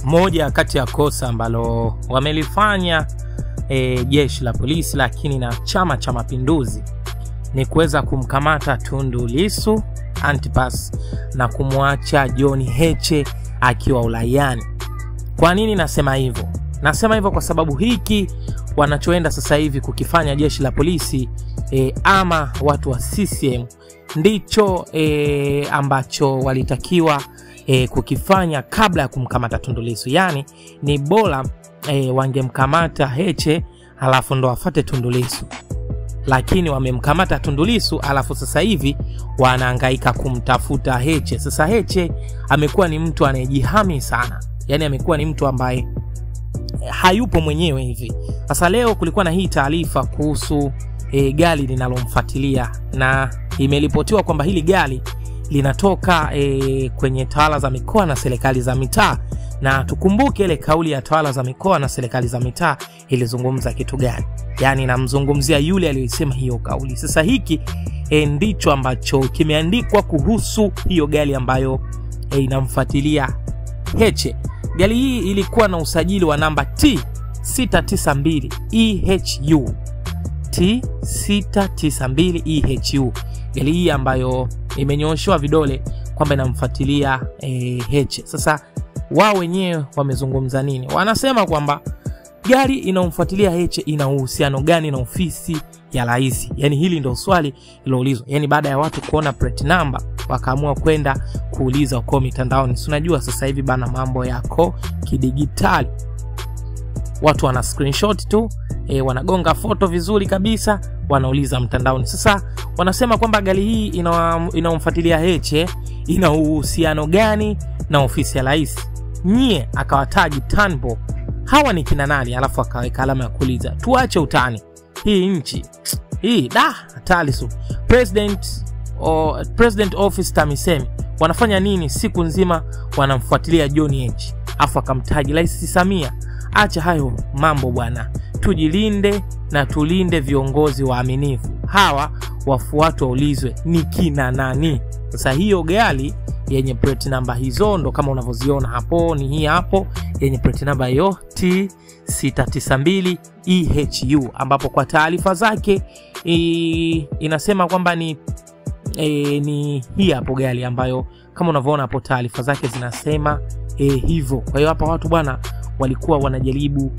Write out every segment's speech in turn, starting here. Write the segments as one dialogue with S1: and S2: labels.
S1: moja kati ya kosa ambalo wamelifanya jeshi la polisi lakini na Chama cha Mapinduzi ni kuweza kumkamata Tundu Lissu Antipas na kumwacha John Heche akiwa ulayani. Kwa nini nasema hivyo? Nasema hivyo kwa sababu hiki wanachoenda sasa hivi kukifanya jeshi la polisi ama watu wa CCM ndicho ambacho walitakiwa kukifanya kabla ya kumkamata Tundu Lissu. Yani ni bora wangemkamata Heche alafu ndo afate Tundu Lissu. Lakini wamemkamata Tundu Lissu alafu sasa hivi wanahangaika kumtafuta Heche. Sasa Heche amekuwa ni mtu anayejihami sana. Yani amekuwa ni mtu ambaye hayupo mwenyewe hivi. Sasa leo kulikuwa na hii taarifa kuhusu gari linalomfuatilia, na imeripotiwa kwamba hili gari linatoka kwenye tawala za mikoa na serikali za mitaa. Na tukumbuke ile kauli ya tawala za mikoa na serikali za mitaa ilizungumza kitu gani? Yani namzungumzia yule aliyesema hiyo kauli. Sasa hiki ndicho ambacho kimeandikwa kuhusu hiyo gari ambayo inamfuatilia Heche. Gari hii ilikuwa na usajili wa namba T692 EHU. T692 EHU. Gari hii ambayo imenyooshwa vidole kwamba inamfuatilia Heche. Sasa wao wenyewe wamezungumza nini? Wanasema kwamba gari inamfuatilia Heche ina uhusiano gani na ofisi ya rais? Yani hili ndio swali liloulizwa. Yani baada ya watu kuona plate number wakaamua kwenda kuuliza uko mitandaoni. Unajua sasa hivi bana mambo yako kidigitali. Watu wana screenshot tu, wanagonga foto vizuri kabisa, wanauliza mtandaoni. Sasa wanasema kwamba gari hii inamfuatilia Heche ina uhusiano gani na ofisi ya rais? Nyie akawataji Tanbo. Hawa ni kina nani? Alafu akaweka alama ya kuuliza. Tuache utani. Hii nchi hii hatari su. President Office TAMISEMI wanafanya nini siku nzima wanamfuatilia John Heche? Afu akamtaji Rais Samia. Acha hayo mambo bwana. Tujilinde na tulinde viongozi waaminifu. Hawa wafuatwe waulizwe ni kina nani. Sasa hiyo gari yenye plate number hizo ndo kama unavyoziona hapo, ni hii hapo yenye plate number hiyo T692 EHU, ambapo kwa taarifa zake inasema kwamba ni hii hapo gari ambayo kama unavyoona hapo taarifa zake zinasema hivyo. Kwa hiyo hapa watu bwana walikuwa wanajaribu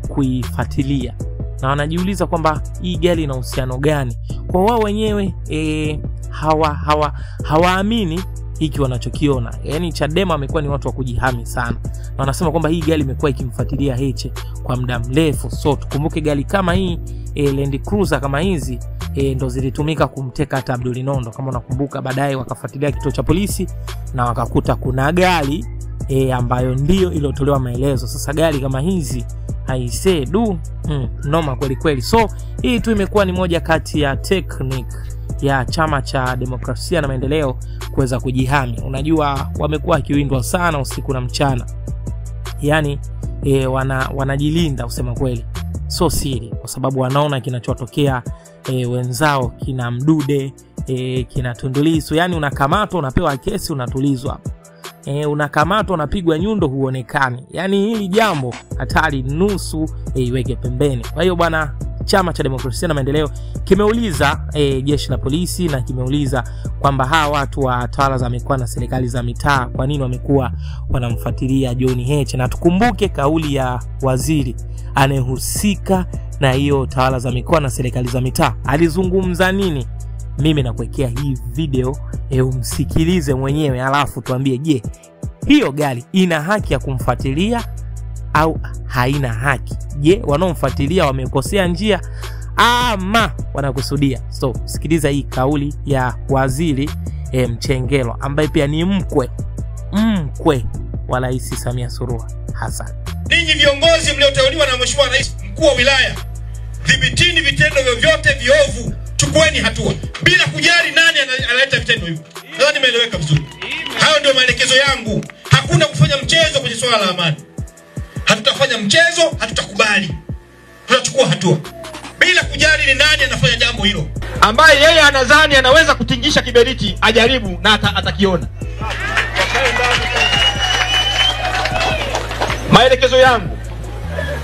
S1: kuifuatilia na wanajiuliza kwamba hii gari ina uhusiano gani. Kwa wao wenyewe hawaamini hiki wanachokiona. Yani Chadema amekuwa ni watu wa kujihami sana. Na wanasema kwamba hii gari imekuwa ikimfuatilia Heche kwa muda mrefu. So tukumbuke gari kama hii Land Cruiser kama hizi ndo zilitumika kumteka hata Abdul Nondo. Kama unakumbuka, baadaye wakafuatilia kituo cha polisi na wakakuta kuna gari ambayo ndio iliyotolewa maelezo. Sasa gari kama hizi haise noma kweli kweli. So hii tu imekuwa ni moja kati ya technique ya Chama cha Demokrasia na Maendeleo kuweza kujihami. Unajua wamekuwa kiwindwa sana usiku na mchana. Yani wanajilinda usema kweli. So siri kwa sababu wanaona kinachotokea wenzao, kina Mdude, kina Tundu Lissu. Yani unakamatwa, unapewa kesi, unatulizwa. Unakamatwa, unapigwa nyundo, huonekani. Yani hili jambo hatari nusu iweke pembeni. Kwa hiyo bwana, Chama cha Demokrasia na Maendeleo kimeuliza jeshi la polisi na kimeuliza kwamba hawa watu wa tawala za mikoa na serikali za mitaa kwa nini wamekuwa wanamfuatilia John Heche. Na tukumbuke kauli ya waziri anayehusika na hiyo tawala za mikoa na serikali za mitaa. Alizungumza nini? Mimi nakuwekea hii video umsikilize mwenyewe, alafu tuambie, je, hiyo gari ina haki ya kumfuatilia au haina haki? Je, wanaomfuatilia wamekosea njia ama wanakusudia? So sikiliza hii kauli ya waziri Mchengerwa ambaye pia ni mkwe wa Rais Samia Suluhu Hassan.
S2: Ninyi viongozi mlioteuliwa na Mheshimiwa Rais, mkuu wa wilaya, dhibitini vitendo vyovyote viovu, chukueni hatua bila kujali nani analeta vitendo hivyo. Nadhani nimeeleweka vizuri. Hayo ndio maelekezo yangu. Hakuna kufanya mchezo kwenye swala la amani. Hatutafanya mchezo, hatutakubali. Tutachukua hatua bila kujali ni nani anafanya jambo hilo. Ambaye yeye anadhani anaweza kutingisha kiberiti, ajaribu na atakiona. Maelekezo yangu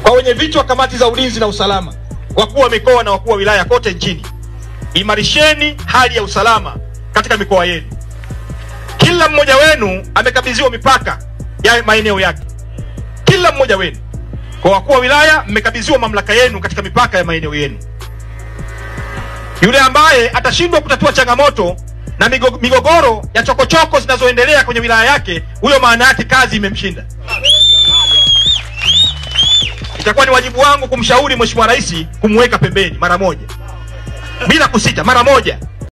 S2: kwa wenye viti wa kamati za ulinzi na usalama, wakuu wa mikoa na wakuu wa wilaya kote nchini, imarisheni hali ya usalama katika mikoa yenu. Kila mmoja wenu amekabidhiwa mipaka ya maeneo yake. Kila mmoja wenu, kwa wakuu wa wilaya, mmekabidhiwa mamlaka yenu katika mipaka ya maeneo yenu. Yule ambaye atashindwa kutatua changamoto na migogoro ya chokochoko zinazoendelea kwenye wilaya yake, huyo maana yake kazi imemshinda. Itakuwa ni wajibu wangu kumshauri Mheshimiwa Rais kumweka pembeni mara moja, bila kusita, mara moja.